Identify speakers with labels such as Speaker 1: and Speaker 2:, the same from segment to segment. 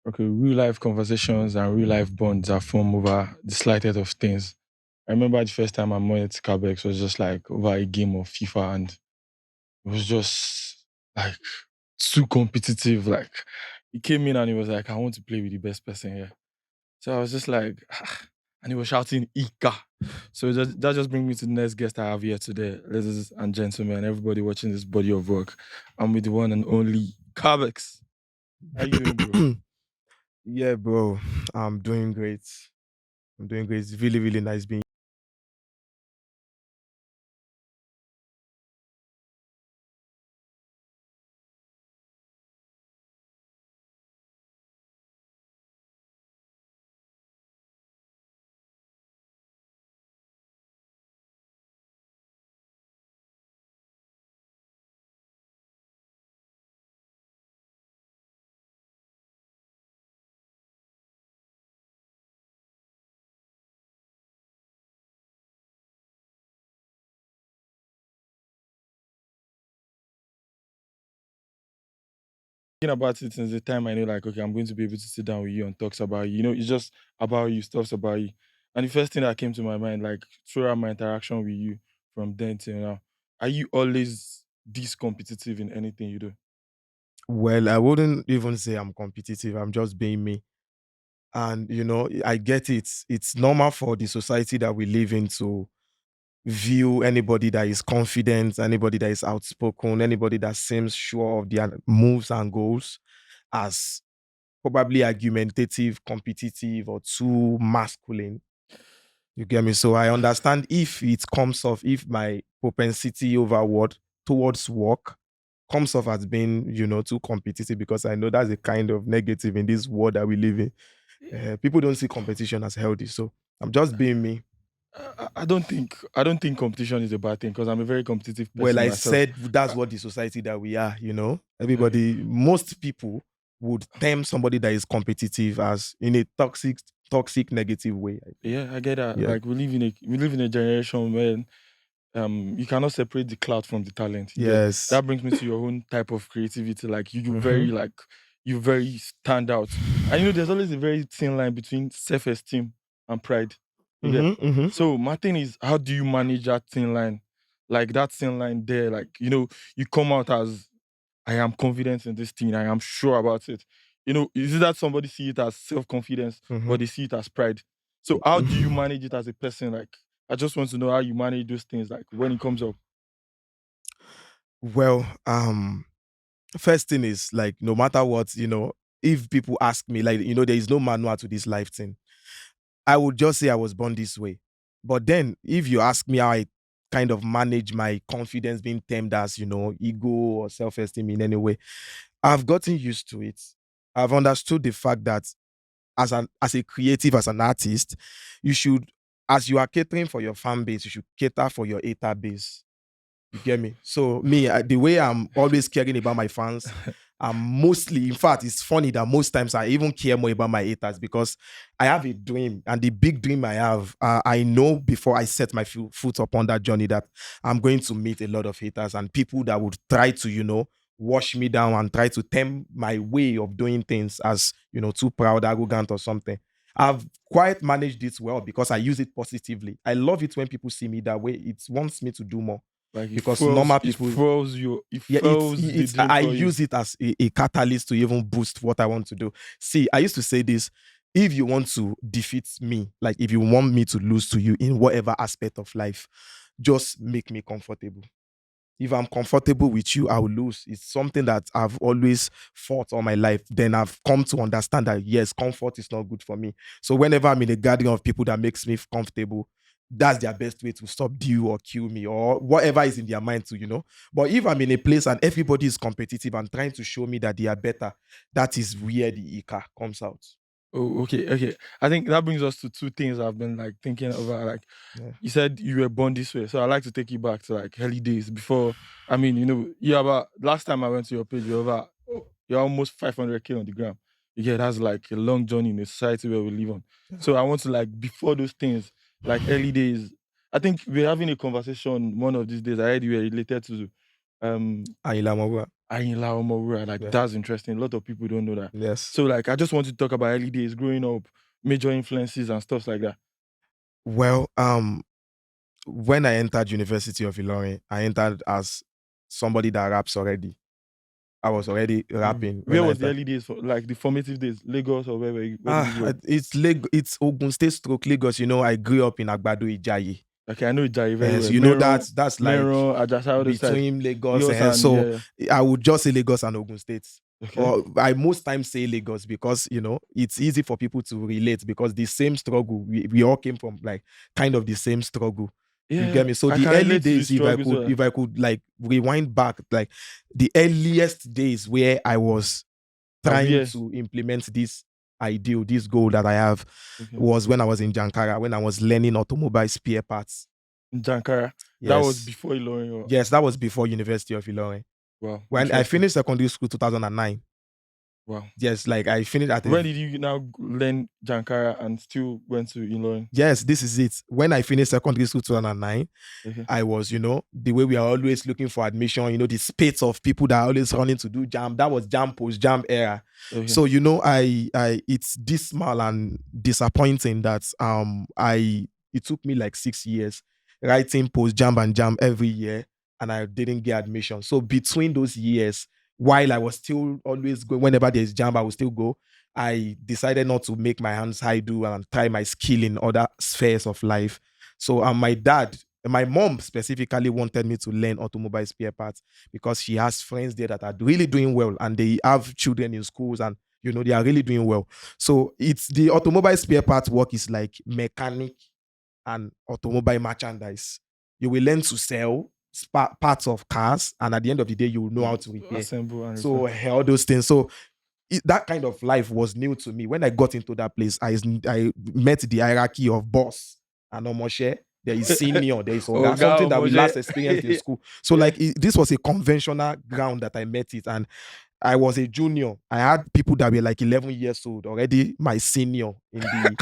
Speaker 1: Okay, real life conversations and real life bonds are formed over the slightest of things. I remember the first time I met Cabex was just like over a game of FIFA, and it was just like too competitive. Like he came in and he was like, I want to play with the best person here. So I was just like, and he was shouting Ika. So that just brings me to the next guest I have here today, ladies and gentlemen, everybody watching this body of work. I'm with the one and only Kabex. How you doing, bro?
Speaker 2: Yeah, bro. I'm doing great. I'm doing great. It's really, really nice being.
Speaker 1: Thinking about it since the time I know, like, okay, I'm going to be able to sit down with you and talks about you. You know, it's just about you, stuff's about you. And the first thing that came to my mind, like throughout my interaction with you from then till now, are you always this competitive in anything you do?
Speaker 2: Well, I wouldn't even say I'm competitive. I'm just being me. And, I get it. It's normal for the society that we live in to view anybody that is confident, anybody that is outspoken, anybody that seems sure of their moves and goals as probably argumentative, competitive, or too masculine. You get me? So I understand if it comes off, if my propensity overward towards work comes off as being, too competitive, because I know that's a kind of negative in this world that we live in. People don't see competition as healthy. So I'm just being me.
Speaker 1: I don't think competition is a bad thing because I'm a very competitive
Speaker 2: Well,
Speaker 1: person
Speaker 2: I
Speaker 1: myself.
Speaker 2: said that's
Speaker 1: Uh,
Speaker 2: what the society that we are.
Speaker 1: okay.
Speaker 2: Everybody, most people would term somebody that is competitive as in a toxic, negative way, I think.
Speaker 1: Yeah, I get that.
Speaker 2: Yeah.
Speaker 1: Like we live in a generation where you cannot separate the cloud from the talent. You get
Speaker 2: Yes.
Speaker 1: that brings me to your own type of creativity. Like you
Speaker 2: Mm-hmm.
Speaker 1: very like you very stand out. And there's always a very thin line between self-esteem and pride. You get
Speaker 2: Mm-hmm. Mm-hmm.
Speaker 1: so my thing is how do you manage that thin line? Like that thin line there, like you come out as I am confident in this thing, I am sure about it. Is it that somebody see it as self-confidence,
Speaker 2: Mm-hmm.
Speaker 1: but they see it as pride? So how do you manage it as a person? Like I just want to know how you manage those things, like when it comes up.
Speaker 2: Well, first thing is like no matter what, if people ask me, like, there is no manual to this life thing, I would just say I was born this way. But then if you ask me how I kind of manage my confidence being termed as, ego or self-esteem in any way, I've gotten used to it. I've understood the fact that as a creative, as an artist, you should, as you are catering for your fan base, you should cater for your hater base. You get me? So me, the way I'm always caring about my fans, I'm mostly, in fact, it's funny that most times I even care more about my haters because I have a dream, and the big dream I have, I know before I set my foot upon that journey that I'm going to meet a lot of haters and people that would try to, wash me down and try to tempt my way of doing things as, too proud, arrogant, or something. I've quite managed it well because I use it positively. I love it when people see me that way. It wants me to do more
Speaker 1: Like it
Speaker 2: because
Speaker 1: fuels
Speaker 2: normal
Speaker 1: it
Speaker 2: people,
Speaker 1: fuels you it
Speaker 2: yeah,
Speaker 1: fuels the dream
Speaker 2: I
Speaker 1: for you.
Speaker 2: use it as a catalyst to even boost what I want to do. See, I used to say this: if you want to defeat me, like if you want me to lose to you in whatever aspect of life, just make me comfortable. If I'm comfortable with you, I will lose. It's something that I've always fought all my life. Then I've come to understand that yes, comfort is not good for me. So whenever I'm in a gathering of people that makes me comfortable, that's their best way to subdue or kill me or whatever is in their mind to, But if I'm in a place and everybody is competitive and trying to show me that they are better, that is where the Ika comes out.
Speaker 1: Oh, okay, okay. I think that brings us to two things I've been like thinking about. Like
Speaker 2: Yeah.
Speaker 1: you said you were born this way. So I like to take you back to like early days before. You're about last time I went to your page, you're almost 500K on the gram. Yeah, that's like a long journey in a society where we live on. So I want to like before those things, like early days. I think we're having a conversation one of these days. I heard you were related to um
Speaker 2: Ayila Mawua.
Speaker 1: Ayinla Omowura. Like,
Speaker 2: Yeah.
Speaker 1: that's interesting. A lot of people don't know that.
Speaker 2: Yes.
Speaker 1: So, like, I just want to talk about early days, growing up, major influences and stuff like that.
Speaker 2: Well, when I entered University of Ilorin, I entered as somebody that raps already. I was already rapping when
Speaker 1: Where
Speaker 2: I
Speaker 1: was the
Speaker 2: entered.
Speaker 1: early days, for like the formative days? Lagos, or where did you grow up?
Speaker 2: It's Ogun State stroke Lagos. You know, I grew up in Agbado Ijayi.
Speaker 1: Okay, I know Ijayi very
Speaker 2: Yes,
Speaker 1: well.
Speaker 2: you know
Speaker 1: Meron,
Speaker 2: that's like
Speaker 1: Meron, Ajasa, all those sides.
Speaker 2: between Lagos
Speaker 1: Lagos
Speaker 2: and
Speaker 1: and
Speaker 2: so
Speaker 1: yeah.
Speaker 2: I would just say Lagos and Ogun State.
Speaker 1: Okay.
Speaker 2: Or I most times say Lagos because you know it's easy for people to relate because the same struggle we all came from like kind of the same struggle. You
Speaker 1: Yeah,
Speaker 2: get me? So
Speaker 1: I
Speaker 2: the
Speaker 1: can
Speaker 2: early
Speaker 1: relate to the
Speaker 2: days,
Speaker 1: struggles.
Speaker 2: if I could like rewind back, like the earliest days where I was trying
Speaker 1: Aware.
Speaker 2: to implement this ideal, this goal that I have
Speaker 1: Okay.
Speaker 2: was when I was in Jankara, when I was learning automobile spare parts.
Speaker 1: In Jankara. That was
Speaker 2: Yes.
Speaker 1: before Ilorin. Or,
Speaker 2: Yes, that was before University of Ilorin.
Speaker 1: wow,
Speaker 2: When I
Speaker 1: interesting.
Speaker 2: finished secondary school 2009.
Speaker 1: Wow.
Speaker 2: Yes, like I finished at
Speaker 1: When did you now learn Jankara and still went to Ilorin?
Speaker 2: yes, this is it. When I finished secondary school 2009,
Speaker 1: Okay.
Speaker 2: I was, you know, the way we are always looking for admission, you know, the spates of people that are always running to do jam. That was jam post jam era.
Speaker 1: Okay.
Speaker 2: So, you know, I it's dismal and disappointing that it took me like 6 years writing post jam and jam every year and I didn't get admission. So between those years, while I was still always going, whenever there's jam, I will still go. I decided not to make my hands idle and try my skill in other spheres of life. So my mom specifically wanted me to learn automobile spare parts because she has friends there that are really doing well and they have children in schools and you know they are really doing well. So it's the automobile spare parts work is like mechanic and automobile merchandise. You will learn to sell parts of cars, and at the end of the day, you will know how to repair.
Speaker 1: Assemble and
Speaker 2: So
Speaker 1: repair.
Speaker 2: all those things. So that kind of life was new to me. When I got into that place, I met the hierarchy of boss and omoshe. There is senior, there is oga, something that we last experienced in school. So like this was a conventional ground that I met it, and I was a junior. I had people that were like 11 years old already, my senior in the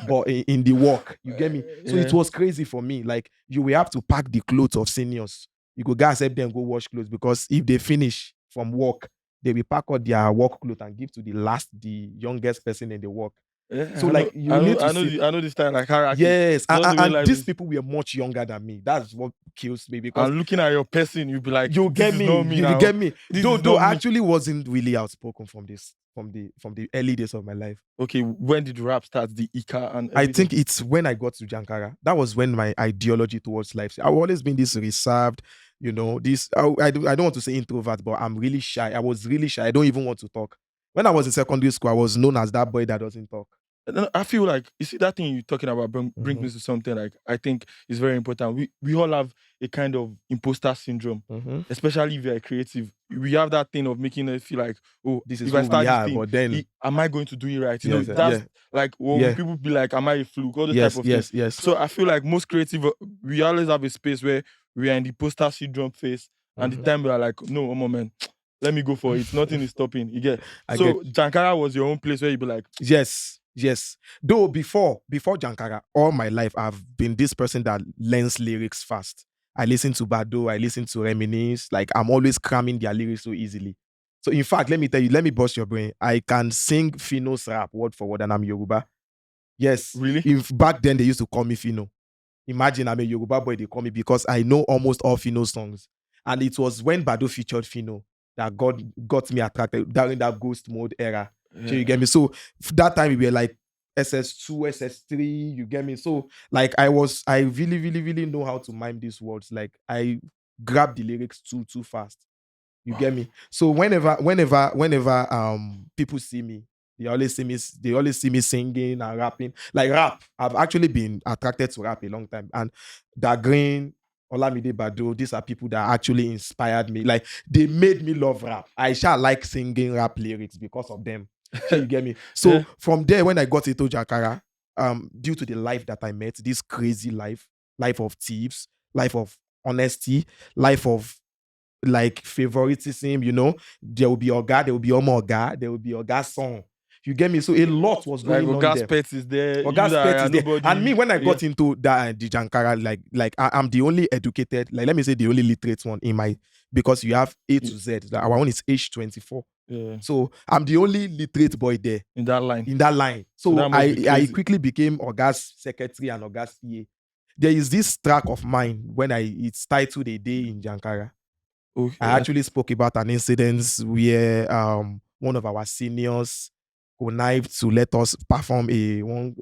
Speaker 2: but in the work. You get me? So it was crazy for me. Like you will have to pack the clothes of seniors. You go guys help them go wash clothes because if they finish from work, they will pack out their work clothes and give to the youngest person in the work.
Speaker 1: Yeah,
Speaker 2: So like you need to see.
Speaker 1: I know this time like hierarchy.
Speaker 2: Yes,
Speaker 1: Just the way
Speaker 2: and
Speaker 1: life
Speaker 2: these
Speaker 1: is.
Speaker 2: people were much younger than me. That's what kills me because
Speaker 1: And looking at your person, you'll be like,
Speaker 2: you
Speaker 1: this
Speaker 2: get
Speaker 1: is
Speaker 2: me.
Speaker 1: not me
Speaker 2: You
Speaker 1: now.
Speaker 2: get me.
Speaker 1: This
Speaker 2: Though
Speaker 1: is not
Speaker 2: I
Speaker 1: me.
Speaker 2: actually wasn't really outspoken from the early days of my life.
Speaker 1: Okay, when did rap start? The Ika and everything?
Speaker 2: I think it's when I got to Jankara. That was when my ideology towards life. I've always been this reserved, you know. I don't want to say introvert, but I'm really shy. I was really shy. I don't even want to talk. When I was in secondary school, I was known as that boy that doesn't talk.
Speaker 1: I feel like you see that thing you're talking about brings me to something like I think is very important. We all have a kind of imposter syndrome, especially if you're creative. We have that thing of making us feel like, oh,
Speaker 2: This is
Speaker 1: if I
Speaker 2: who
Speaker 1: start
Speaker 2: we
Speaker 1: this
Speaker 2: are,
Speaker 1: thing,
Speaker 2: but then
Speaker 1: am I going to do it right? You know,
Speaker 2: Yes,
Speaker 1: that's
Speaker 2: yeah.
Speaker 1: like
Speaker 2: Yeah.
Speaker 1: people be like, am I a fluke? All those
Speaker 2: Yes,
Speaker 1: type of
Speaker 2: yes,
Speaker 1: things.
Speaker 2: yes.
Speaker 1: So I feel like most creative, we always have a space where we are in the imposter syndrome phase, and the time we are like, no, one moment, let me go for it. Nothing is stopping. You get. So Jankara was your own place where you be like,
Speaker 2: yes. Though before Jankara, all my life I've been this person that learns lyrics fast. I listen to Bado, I listen to Reminisce. Like I'm always cramming their lyrics so easily. So in fact, let me tell you, let me bust your brain. I can sing Fino's rap word for word, and I'm Yoruba. Yes.
Speaker 1: really?
Speaker 2: If back then they used to call me Fino. Imagine I'm a Yoruba boy, they call me because I know almost all Fino songs. And it was when Bado featured Fino that got me attracted during that ghost mode era. So you get me? So that time we were like SS2, SS3, you get me? So like I really, really, really know how to mime these words. Like I grab the lyrics too fast. You get me? So whenever people see me, they always see me singing and rapping. Like rap, I've actually been attracted to rap a long time. And Da Green, Olamide Bado, these are people that actually inspired me. Like they made me love rap. I shall like singing rap lyrics because of them. So you get me? So from there, when I got into Jankara, due to the life that I met, this crazy life of thieves, life of honesty, life of like favoritism, you know, there will be Oga, there will be Omo Oga, there will be Oga song. You get me? So a lot was going on there.
Speaker 1: Pet is there.
Speaker 2: Oga's Pet is there. And me, when I got into that the Jankara, like I'm the only educated, like let me say the only literate one in my because you have A
Speaker 1: You-
Speaker 2: to Z. Our own is age 24.
Speaker 1: yeah.
Speaker 2: So I'm the only literate boy there
Speaker 1: In that line.
Speaker 2: in that line.
Speaker 1: So
Speaker 2: So
Speaker 1: that must be
Speaker 2: I
Speaker 1: crazy.
Speaker 2: quickly became Oga's secretary and Oga's PA. There is this track of mine when it's titled A Day in Jankara.
Speaker 1: Okay.
Speaker 2: I actually spoke about an incident where one of our seniors connived to let us perform a one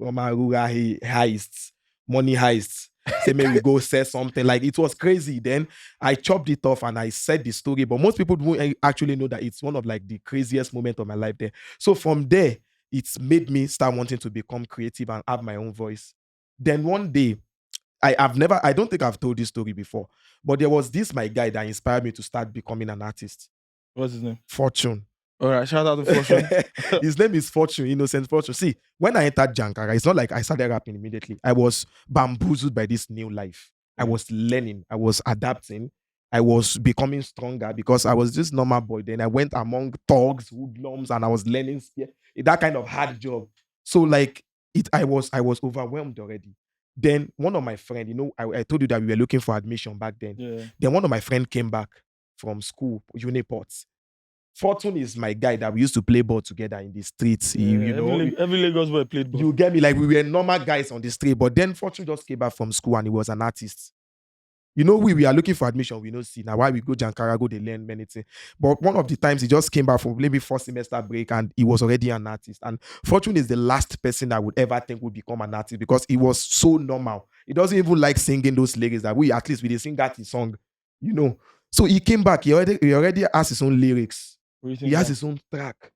Speaker 2: normal rural heist, money heist. Say, may we go say something. Like, it was crazy. Then I chopped it off and I said the story. But most people don't actually know that it's one of like the craziest moments of my life there. So from there, it's made me start wanting to become creative and have my own voice. Then one day, I don't think I've told this story before, but there was this my guy that inspired me to start becoming an artist.
Speaker 1: What's his name?
Speaker 2: Fortune.
Speaker 1: All right. Shout out to Fortune.
Speaker 2: His name is Fortune, Innocent Fortune. See, when I entered Jankara, it's not like I started rapping immediately. I was bamboozled by this new life. I was learning, I was adapting, I was becoming stronger because I was just normal boy. Then I went among thugs, hoodlums, and I was learning that kind of hard job. So like I was overwhelmed already. Then one of my friend, I told you that we were looking for admission back then.
Speaker 1: Yeah.
Speaker 2: Then one of my friend came back from school, Uniports. Fortune is my guy that we used to play ball together in the streets.
Speaker 1: Every Lagos boy played ball.
Speaker 2: You get me? Like, we were normal guys on the street, but then Fortune just came back from school and he was an artist. We are looking for admission. We don't see now why we go Jankara, go they learn many things. But one of the times he just came back from maybe first semester break and he was already an artist. And Fortune is the last person I would ever think would become an artist because he was so normal. He doesn't even like singing those lyrics that we did sing that his song, So he came back. He already has his own lyrics. He has his own track.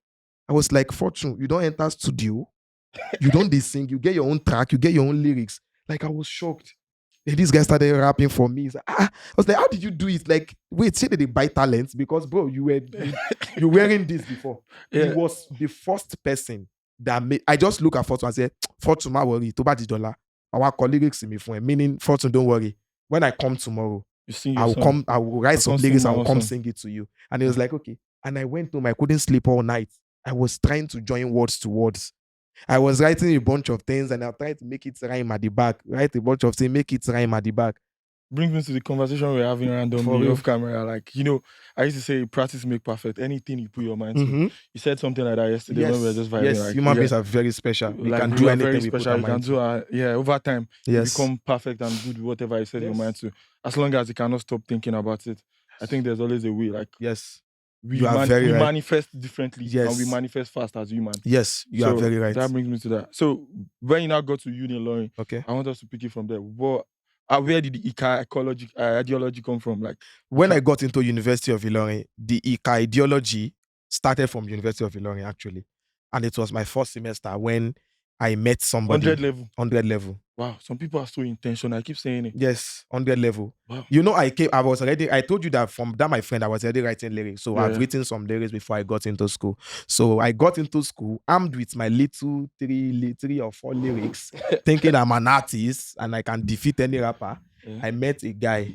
Speaker 2: I was like, Fortune, you don't enter studio, you don't sing, you get your own track, you get your own lyrics. Like, I was shocked. And this guy started rapping for me. He's like, I was like, how did you do it? Like, wait, say that they buy talents because, bro, you were wearing this before.
Speaker 1: Yeah.
Speaker 2: He was the first person that made. I just look at Fortune and say, Fortune, don't worry, to buy the dollar. Our lyrics in me for him, meaning Fortune, don't worry. When I come tomorrow,
Speaker 1: You sing
Speaker 2: I
Speaker 1: your
Speaker 2: will
Speaker 1: song.
Speaker 2: come. I will write some lyrics. I will come
Speaker 1: sing.
Speaker 2: sing it to you. And he was like, okay. And I went home. I couldn't sleep all night. I was trying to join words to words. I was writing a bunch of things and I tried to make it rhyme at the back. Write a bunch of things, make it rhyme at the back.
Speaker 1: Brings me to the conversation we're having randomly off camera. Like, I used to say practice make perfect. Anything you put your mind to. You said something like that yesterday when we were just vibing.
Speaker 2: Yes,
Speaker 1: like,
Speaker 2: human beings are very special. We can do anything we put our mind to.
Speaker 1: Over time, you
Speaker 2: Yes.
Speaker 1: become perfect and good with whatever you set your mind to. As long as you cannot stop thinking about it. I think there's always a way. Like,
Speaker 2: yes,
Speaker 1: we manifest differently, and we manifest fast as humans.
Speaker 2: Yes, you are very right.
Speaker 1: That brings me to that. So when you now go to Uni Ilorin,
Speaker 2: okay,
Speaker 1: I want us to pick it from there. Where did the ideology come from? Like,
Speaker 2: when I got into University of Ilorin, the ideology started from University of Ilorin actually, and it was my first semester when I met somebody. 100 level.
Speaker 1: Wow, some people are so intentional. I keep saying it.
Speaker 2: Yes, 100 level.
Speaker 1: Wow.
Speaker 2: I told you that from that my friend, I was already writing lyrics. So I've written some lyrics before I got into school. So I got into school armed with my little three or four lyrics, thinking I'm an artist and I can defeat any rapper. I met a guy.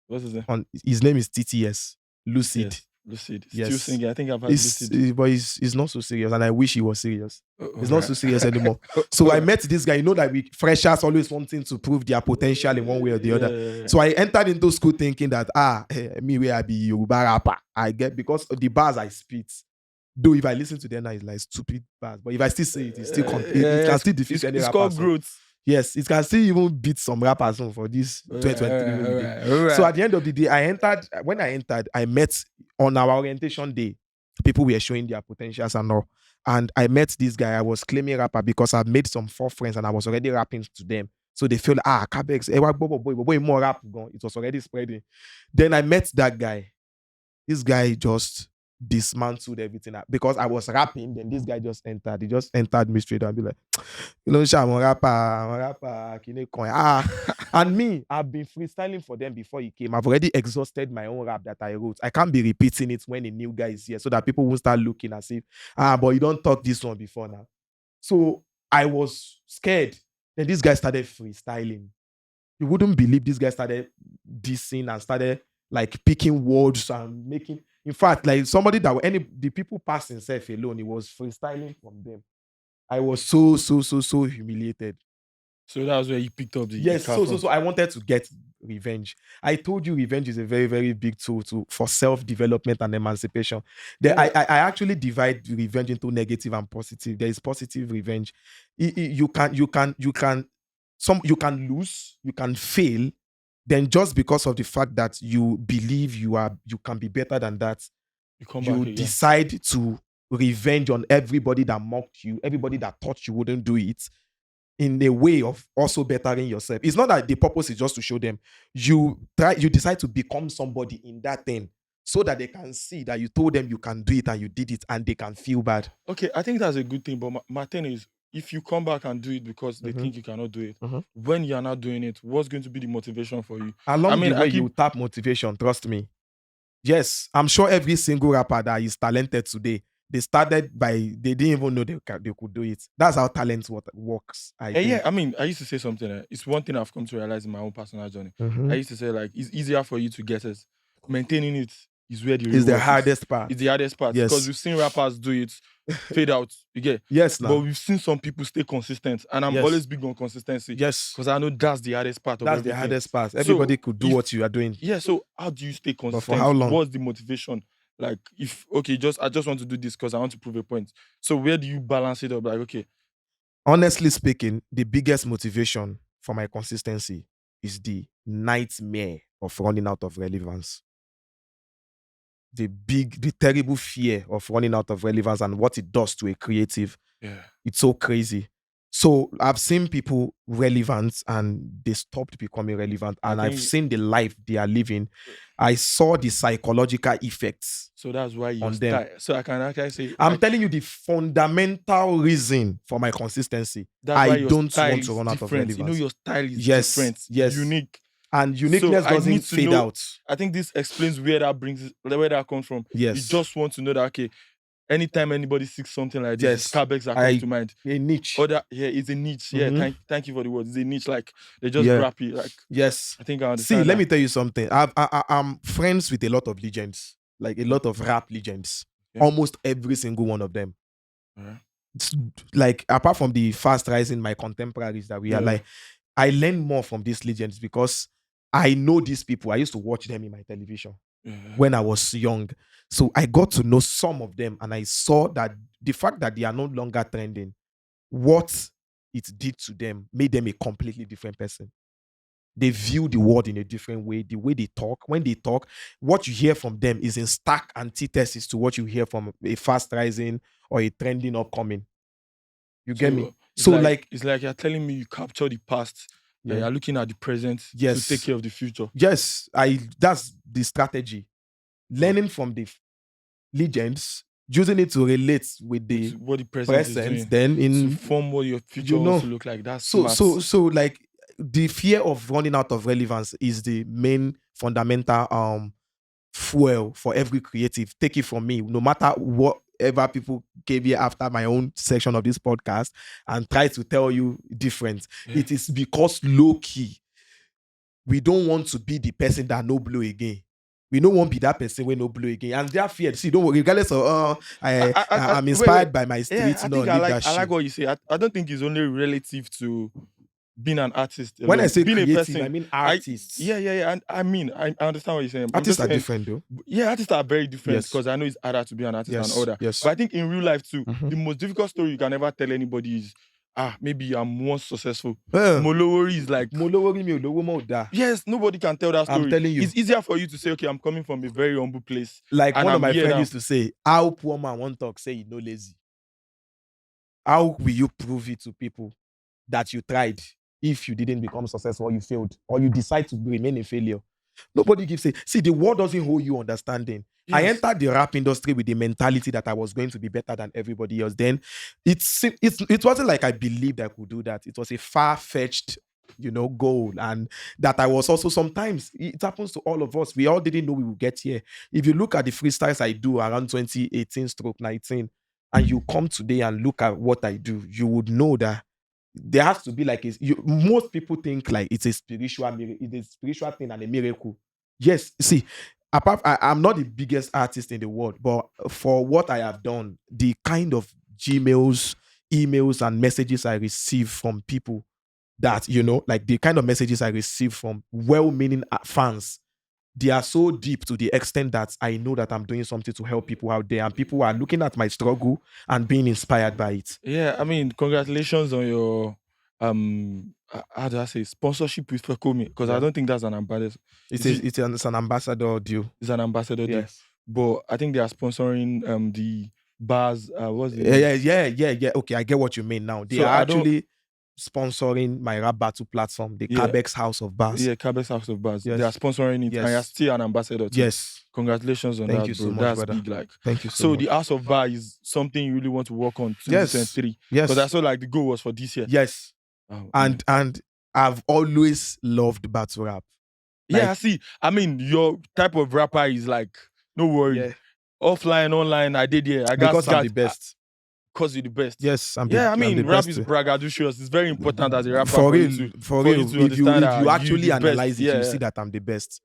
Speaker 1: What's his name?
Speaker 2: His name is TTS. Lucid.
Speaker 1: Yes. Lucid.
Speaker 2: Yes.
Speaker 1: Still singing. I think I've had Lucid.
Speaker 2: But he's not so serious, and I wish he was serious. He's not so serious anymore. So I met this guy. That we freshers always wanting to prove their potential in one way or the other. So I entered into school thinking that me where I be Yoruba rapper. I get because of the bars I spit. Though if I listen to them now, it's like stupid bars. But if I still say it, it's still it can still defeat any rapper.
Speaker 1: It's called growth.
Speaker 2: Yes, it can still even beat some rappers for this 2023. So at the end of the day, when I entered, I met on our orientation day. People were showing their potentials and all. And I met this guy. I was claiming rapper because I've made some 4 friends and I was already rapping to them. So they feel Kabex, boy, more rap gone. It was already spreading. Then I met that guy. This guy just dismantled everything because I was rapping. Then this guy just entered. He just entered me straight and be like, I'm a rapper. And me, I've been freestyling for them before he came. I've already exhausted my own rap that I wrote. I can't be repeating it when a new guy is here so that people won't start looking as if, but you don't talk this one before now. So I was scared. Then this guy started freestyling. You wouldn't believe this guy started dissing and started like picking words and making. In fact, like somebody the people passing himself alone, he was freestyling from them. I was so humiliated.
Speaker 1: So that was where you picked up the
Speaker 2: Yes,
Speaker 1: car
Speaker 2: so so
Speaker 1: from.
Speaker 2: so I wanted to get revenge. I told you revenge is a very, very big tool for self-development and emancipation.
Speaker 1: Yeah,
Speaker 2: I actually divide revenge into negative and positive. There is positive revenge. You can lose, you can fail, then just because of the fact that you believe you can be better than that,
Speaker 1: you come back
Speaker 2: you
Speaker 1: again.
Speaker 2: decide to revenge on everybody that mocked you, everybody that thought you wouldn't do it, in a way of also bettering yourself. It's not that the purpose is just to show them. You decide to become somebody in that thing so that they can see that you told them you can do it and you did it and they can feel bad.
Speaker 1: Okay, I think that's a good thing, but my thing is, if you come back and do it because they
Speaker 2: Mhm,
Speaker 1: think you cannot do it,
Speaker 2: mhm.
Speaker 1: when you're not doing it, what's going to be the motivation for you? I
Speaker 2: Along the
Speaker 1: mean, I
Speaker 2: way, you
Speaker 1: keep
Speaker 2: tap motivation, trust me. Yes, I'm sure every single rapper that is talented today, they started by they didn't even know they could do it. That's how talent works, I
Speaker 1: yeah,
Speaker 2: think.
Speaker 1: I mean, I used to say something. It's one thing I've come to realize in my own personal journey. I
Speaker 2: Mhm.
Speaker 1: used to say like it's easier for you to get it. Maintaining it is where the real
Speaker 2: It's the
Speaker 1: work is.
Speaker 2: hardest part.
Speaker 1: It's the hardest part because
Speaker 2: Yes.
Speaker 1: we've seen rappers do it, fade out. You get,
Speaker 2: Yes,
Speaker 1: but
Speaker 2: now.
Speaker 1: we've seen some people stay consistent, and I'm
Speaker 2: Yes.
Speaker 1: always big on consistency
Speaker 2: Yes.
Speaker 1: because I know that's the hardest part of
Speaker 2: That's the
Speaker 1: everything.
Speaker 2: hardest part.
Speaker 1: So
Speaker 2: Everybody could do
Speaker 1: if
Speaker 2: what you are doing,
Speaker 1: yeah, so how do you stay
Speaker 2: but for how
Speaker 1: consistent?
Speaker 2: long?
Speaker 1: What's the motivation? Like if okay, just I just want to do this because I want to prove a point. So where do you balance it up? Like okay,
Speaker 2: Honestly speaking, the biggest motivation for my consistency is the nightmare of running out of relevance. The terrible fear of running out of relevance and what it does to a creative.
Speaker 1: yeah,
Speaker 2: It's so crazy. So I've seen people relevant and they stopped becoming relevant,
Speaker 1: I
Speaker 2: and I've
Speaker 1: think
Speaker 2: seen the life they are living. I saw the psychological effects
Speaker 1: so. That's why your
Speaker 2: on them.
Speaker 1: style. So I can actually say
Speaker 2: I'm telling you the fundamental reason for my consistency.
Speaker 1: that's
Speaker 2: I
Speaker 1: why your
Speaker 2: don't
Speaker 1: style
Speaker 2: want to
Speaker 1: is
Speaker 2: run out of
Speaker 1: different. You know,
Speaker 2: relevance.
Speaker 1: your style is
Speaker 2: Yes,
Speaker 1: different,
Speaker 2: yes.
Speaker 1: unique.
Speaker 2: And
Speaker 1: So
Speaker 2: uniqueness
Speaker 1: I need
Speaker 2: doesn't
Speaker 1: to
Speaker 2: fade
Speaker 1: know.
Speaker 2: out.
Speaker 1: I think this explains where that where that comes from. You
Speaker 2: Yes,
Speaker 1: just want to know that okay, anytime anybody sees something like this, it's
Speaker 2: yes.
Speaker 1: Cabex that comes to
Speaker 2: I
Speaker 1: mind.
Speaker 2: a niche.
Speaker 1: Other yeah, it's a niche. Yeah,
Speaker 2: Mhm.
Speaker 1: thank you for the words. It's a niche. Like they just
Speaker 2: Yeah.
Speaker 1: grab it. Like
Speaker 2: Yes.
Speaker 1: I think I
Speaker 2: See,
Speaker 1: understand
Speaker 2: let
Speaker 1: that.
Speaker 2: me tell you something. I'm friends with a lot of legends, like a lot of rap legends.
Speaker 1: Yeah.
Speaker 2: Almost every single one of them.
Speaker 1: Yeah.
Speaker 2: It's like apart from the fast rising my contemporaries that we are
Speaker 1: Yeah.
Speaker 2: like, I learn more from these legends because I know these people. I used to watch them in my television
Speaker 1: Yeah.
Speaker 2: when I was young. So I got to know some of them and I saw that the fact that they are no longer trending, what it did to them made them a completely different person. They view the world in a different way. The way they talk, when they talk, what you hear from them is in stark antithesis to what you hear from a fast rising or a trending upcoming. You get me?
Speaker 1: So
Speaker 2: So, like,
Speaker 1: it's like you're telling me you capture the past and
Speaker 2: yeah,
Speaker 1: you're looking at the present to take
Speaker 2: yes,
Speaker 1: care of the future.
Speaker 2: yes, that's the strategy.
Speaker 1: Oh,
Speaker 2: Learning from the legends, using it to relate with
Speaker 1: with
Speaker 2: the
Speaker 1: what the present is
Speaker 2: present,
Speaker 1: doing
Speaker 2: then
Speaker 1: to
Speaker 2: in
Speaker 1: form what your future
Speaker 2: you
Speaker 1: wants
Speaker 2: know
Speaker 1: to look like. That's
Speaker 2: so
Speaker 1: smart.
Speaker 2: so so like the fear of running out of relevance is the main fundamental fuel for every creative. Take it from me, no matter whatever people gave here after my own section of this podcast and try to tell you different,
Speaker 1: Yeah.
Speaker 2: it is because low key we don't want to be the person that no blow again. We don't want to be that person when no blow again. And they're feared. See, don't worry, regardless of I'm
Speaker 1: Wait.
Speaker 2: inspired by my
Speaker 1: Yeah,
Speaker 2: streets.
Speaker 1: I
Speaker 2: No,
Speaker 1: think
Speaker 2: leave that
Speaker 1: I like
Speaker 2: shit.
Speaker 1: what you say. I don't think it's only relative to being an artist
Speaker 2: When I
Speaker 1: alone.
Speaker 2: say
Speaker 1: Being a
Speaker 2: creative, I
Speaker 1: person,
Speaker 2: mean
Speaker 1: I
Speaker 2: artists.
Speaker 1: yeah. And I mean, I understand what you're saying. I'm
Speaker 2: Artists
Speaker 1: just
Speaker 2: are
Speaker 1: saying,
Speaker 2: different though.
Speaker 1: yeah, artists are very different
Speaker 2: Yes.
Speaker 1: because I know it's harder to be an artist and all
Speaker 2: Yes.
Speaker 1: that. But
Speaker 2: Yes.
Speaker 1: I think in real life too,
Speaker 2: Mhm.
Speaker 1: the most difficult story you can ever tell anybody is maybe I'm once successful.
Speaker 2: Eh,
Speaker 1: Molowori is like
Speaker 2: mo lówó rí mi ò lówó mọ́ ò dáa.
Speaker 1: yes, nobody can tell that
Speaker 2: I'm
Speaker 1: story.
Speaker 2: telling you.
Speaker 1: It's easier for you to say, okay, I'm coming from a very humble place
Speaker 2: Like
Speaker 1: and
Speaker 2: one of
Speaker 1: I'm
Speaker 2: my
Speaker 1: here
Speaker 2: friends
Speaker 1: now.
Speaker 2: used to say, how poor man won't talk, say you no lazy. How will you prove it to people that you tried if you didn't become successful or you failed or you decide to remain a failure? Nobody gives it. See, the world doesn't hold you understanding. I
Speaker 1: Yes.
Speaker 2: entered the rap industry with the mentality that I was going to be better than everybody else. Then it wasn't like I believed I could do that. It was a far-fetched, goal. And that I was also sometimes it happens to all of us. We all didn't know we would get here. If you look at the freestyles I do around 2018 stroke 19, and you come today and look at what I do, you would know that there has to be like most people think like it's a it's a spiritual thing and a miracle. Yes, see, I'm not the biggest artist in the world, but for what I have done, the kind of Gmails, emails, and messages I receive from people, that, like the kind of messages I receive from well-meaning fans, they are so deep to the extent that I know that I'm doing something to help people out there, and people are looking at my struggle and being inspired by it.
Speaker 1: Yeah, I mean, congratulations on your how do I say sponsorship with Fekomi, because I
Speaker 2: Yeah.
Speaker 1: don't think that's an ambassador.
Speaker 2: It's,
Speaker 1: Is it?
Speaker 2: it's an ambassador deal.
Speaker 1: It's an ambassador deal,
Speaker 2: Yes.
Speaker 1: but I think they are sponsoring the bars. What's the name?
Speaker 2: Yeah. Okay, I get what you mean now. They
Speaker 1: So
Speaker 2: are
Speaker 1: I don't.
Speaker 2: actually sponsoring my rap battle platform, the
Speaker 1: Yeah,
Speaker 2: Kabex House of Bars.
Speaker 1: yeah, Kabex House of Bars. They are
Speaker 2: Yes.
Speaker 1: sponsoring it, and you're
Speaker 2: Yes.
Speaker 1: still an ambassador too.
Speaker 2: Yes.
Speaker 1: Congratulations on
Speaker 2: Thank you
Speaker 1: that,
Speaker 2: so
Speaker 1: bro.
Speaker 2: much,
Speaker 1: That's
Speaker 2: brother.
Speaker 1: big. Like,
Speaker 2: Thank you so
Speaker 1: so
Speaker 2: much.
Speaker 1: the House of Bar is something you really want to work on
Speaker 2: Yes.
Speaker 1: 2023.
Speaker 2: Yes.
Speaker 1: Because I saw like the goal was for this year.
Speaker 2: Yes.
Speaker 1: Oh,
Speaker 2: And I've always loved battle rap.
Speaker 1: yeah,
Speaker 2: Like,
Speaker 1: see, I mean, your type of rapper is like, no worry.
Speaker 2: yeah,
Speaker 1: Offline, online, I did here. I got
Speaker 2: because I'm the best.
Speaker 1: Because you're the best.
Speaker 2: Yes,
Speaker 1: I
Speaker 2: I'm the
Speaker 1: mean, rap
Speaker 2: best.
Speaker 1: is braggadocious. It's very important as a rapper
Speaker 2: For real,
Speaker 1: you
Speaker 2: for
Speaker 1: to
Speaker 2: real. If
Speaker 1: understand
Speaker 2: you
Speaker 1: that
Speaker 2: actually
Speaker 1: the best.
Speaker 2: analyze it,
Speaker 1: Yeah,
Speaker 2: you see that I'm the best.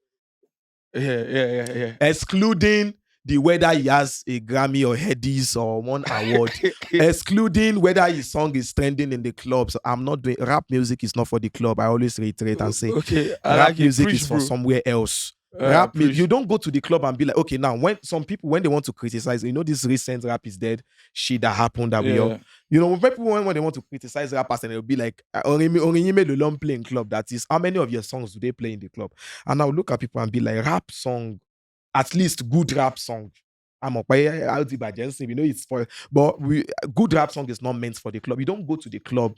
Speaker 1: Yeah.
Speaker 2: Excluding the whether he has a Grammy or Headies or one award, excluding whether his song is trending in the clubs. I'm not doing rap music is not for the club. I always reiterate and say,
Speaker 1: Okay, I
Speaker 2: rap
Speaker 1: like it.
Speaker 2: music
Speaker 1: Preach,
Speaker 2: is for
Speaker 1: bro.
Speaker 2: somewhere else. Rap
Speaker 1: Preach.
Speaker 2: you don't go to the club and be like, okay, now when some people when they want to criticize, this recent rap is dead shit that happened that we all, when people when they want to criticize rappers, and they'll be like, only the long playing club. That is, how many of your songs do they play in the club? And I'll look at people and be like, rap song, at least good rap song. I'm up it's for, but good rap song is not meant for the club. You don't go to the club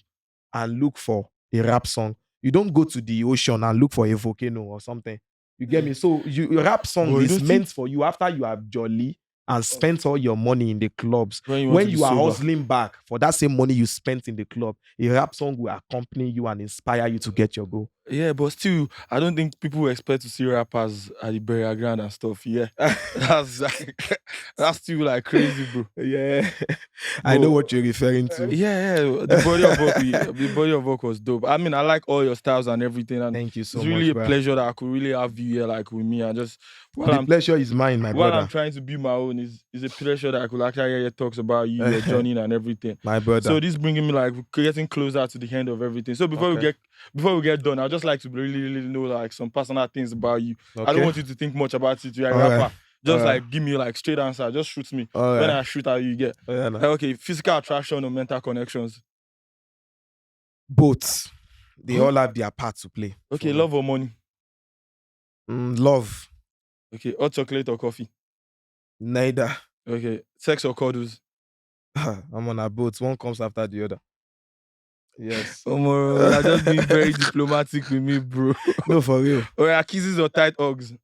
Speaker 2: and look for a rap song. You don't go to the ocean and look for a volcano or something. You get me? So your rap song is meant for you after you have jolly and spent all your money in the clubs. When you are hustling back for that same money you spent in the club, a rap song will accompany you and inspire you to get your goal.
Speaker 1: Yeah, but still, I don't think people expect to see rappers at the burial ground and stuff. Yeah, that's that's still like crazy, bro.
Speaker 2: Yeah, I know what you're referring to.
Speaker 1: Yeah, the body of work was dope. I mean, I like all your styles and everything, and
Speaker 2: thank you so
Speaker 1: it's
Speaker 2: much.
Speaker 1: really a
Speaker 2: bro.
Speaker 1: pleasure that I could really have you here, like with me, and just
Speaker 2: the pleasure is mine, my brother.
Speaker 1: While I'm trying to build my own, is a pleasure that I could actually hear your talks about you, your journey, and everything.
Speaker 2: My brother.
Speaker 1: So this bringing me like getting closer to the end of everything. So before we get done, I'd just like to really know like some personal things about you. I don't want you to think much about it. You're a rapper. Just like give me like straight answer. Just shoot me. When I shoot at you, get okay. Physical attraction or mental connections?
Speaker 2: Both. They all have their part to play.
Speaker 1: Okay, love or money?
Speaker 2: Love.
Speaker 1: Okay, hot chocolate or coffee?
Speaker 2: Neither.
Speaker 1: Okay, sex or cuddles?
Speaker 2: I'm on a boat. One comes after the other. Yes.
Speaker 1: You're just being very diplomatic with me, bro.
Speaker 2: No, for real.
Speaker 1: Or kisses or tight hugs?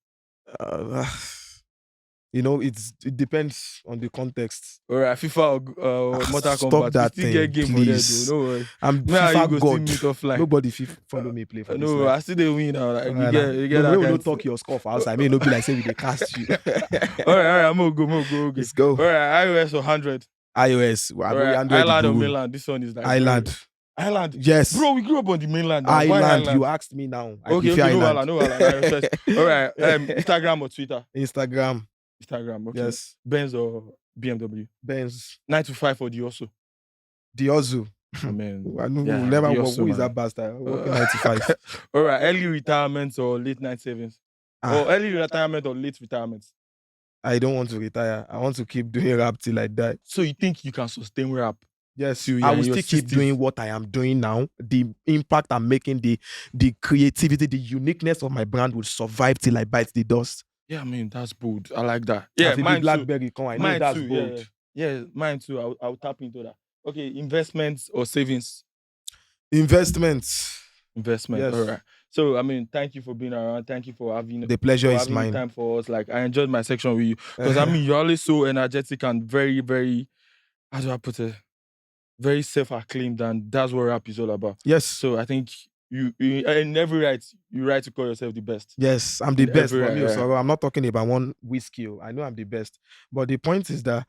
Speaker 2: It depends on the context.
Speaker 1: All right, FIFA or Mortal Kombat.
Speaker 2: Stop that
Speaker 1: still
Speaker 2: thing,
Speaker 1: get game
Speaker 2: please.
Speaker 1: For that, though. No worry.
Speaker 2: I'm FIFA God. Nobody follow me play for this.
Speaker 1: No, I still they win now. Like, you get that.
Speaker 2: We will talk your score for outside. I mean, no be like say we they cast you.
Speaker 1: All right, I'm gonna go.
Speaker 2: Let's go.
Speaker 1: All right, iOS or 100?
Speaker 2: iOS.
Speaker 1: Island or mainland? This one is like
Speaker 2: Island.
Speaker 1: Island.
Speaker 2: Yes.
Speaker 1: Bro, we grew up on the mainland.
Speaker 2: Island. You asked me now.
Speaker 1: Okay, no. All right. Instagram or Twitter?
Speaker 2: Instagram.
Speaker 1: Okay.
Speaker 2: Yes.
Speaker 1: Benz or BMW?
Speaker 2: Benz.
Speaker 1: 9 to 5 or the Osu?
Speaker 2: The Osu.
Speaker 1: I mean,
Speaker 2: I never work. Who is that bastard? Working 9 to 5.
Speaker 1: All right. Early retirement or late night savings? Or early retirement or late retirement?
Speaker 2: I don't want to retire. I want to keep doing rap till I die.
Speaker 1: So you think you can sustain rap?
Speaker 2: Yes, I will still keep doing what I am doing now. The impact I'm making, the creativity, the uniqueness of my brand will survive till I bite the dust.
Speaker 1: Yeah, I mean, that's bold. I like that. Yeah,
Speaker 2: mine BlackBerry too. I know that's bold.
Speaker 1: Yeah, mine too. I'll tap into that. Okay, investments or savings?
Speaker 2: Investments.
Speaker 1: Yes. All right. So, I mean, thank you for being around. Thank you for having
Speaker 2: the pleasure is mine.
Speaker 1: Time for us. Like, I enjoyed my section with you because I mean, you're always so energetic and very, very. How do I put it? Very self-acclaimed, and that's what rap is all about.
Speaker 2: Yes.
Speaker 1: So I think you in every right, you right to call yourself the best.
Speaker 2: Yes, I'm the best for me. So I'm not talking about one whiskey. I know I'm the best. But the point is that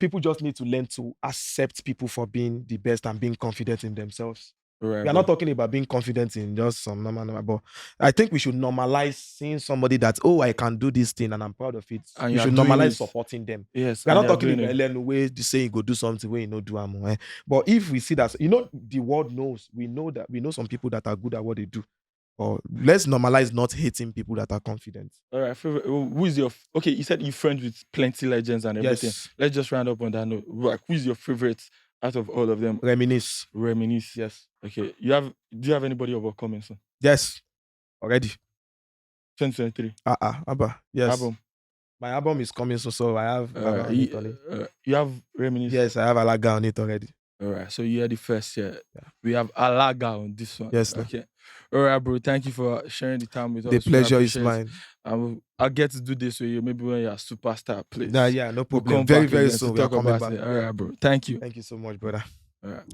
Speaker 2: people just need to learn to accept people for being the best and being confident in themselves.
Speaker 1: All right,
Speaker 2: We are
Speaker 1: bro.
Speaker 2: not talking about being confident in just some normal, but I think we should normalize seeing somebody that, oh, I can do this thing and I'm proud of it.
Speaker 1: And
Speaker 2: We
Speaker 1: you are
Speaker 2: should
Speaker 1: doing
Speaker 2: normalize
Speaker 1: it.
Speaker 2: supporting them.
Speaker 1: Yes,
Speaker 2: We are
Speaker 1: and
Speaker 2: not
Speaker 1: you are
Speaker 2: talking
Speaker 1: doing
Speaker 2: about
Speaker 1: it.
Speaker 2: Ellen way to say you go do something where you know do but if we see that, the world knows, we know some people that are good at what they do. Or let's normalize not hating people that are confident.
Speaker 1: All right, favorite. Who is your okay? You said you're friends with plenty legends and everything.
Speaker 2: Yes,
Speaker 1: Let's just round up on that note. Like, who's your favorite out of all of them?
Speaker 2: reminisce.
Speaker 1: Reminisce.
Speaker 2: Yes,
Speaker 1: Okay. Do you have anybody overcoming soon?
Speaker 2: yes, already.
Speaker 1: 2023
Speaker 2: Abba, yes.
Speaker 1: album.
Speaker 2: My album is coming soon, so I have Baba on it already.
Speaker 1: You have Reminisce.
Speaker 2: Yes, I have Alaga on it already.
Speaker 1: All right. So you are the first. Yeah.
Speaker 2: Yeah.
Speaker 1: We have Alaga on this one.
Speaker 2: Yes, no.
Speaker 1: Okay. All right, bro. Thank you for sharing the time with
Speaker 2: The
Speaker 1: us. We
Speaker 2: pleasure is
Speaker 1: appreciate it.
Speaker 2: mine.
Speaker 1: I'll get to do this with you. Maybe when you're a superstar, please.
Speaker 2: Nah, yeah, no
Speaker 1: We'll
Speaker 2: problem.
Speaker 1: come
Speaker 2: Very,
Speaker 1: back
Speaker 2: very
Speaker 1: again to
Speaker 2: soon we are
Speaker 1: talk
Speaker 2: coming
Speaker 1: about
Speaker 2: back.
Speaker 1: it. All
Speaker 2: Yeah.
Speaker 1: right, bro. Thank you.
Speaker 2: Thank you so much, brother.
Speaker 1: All right.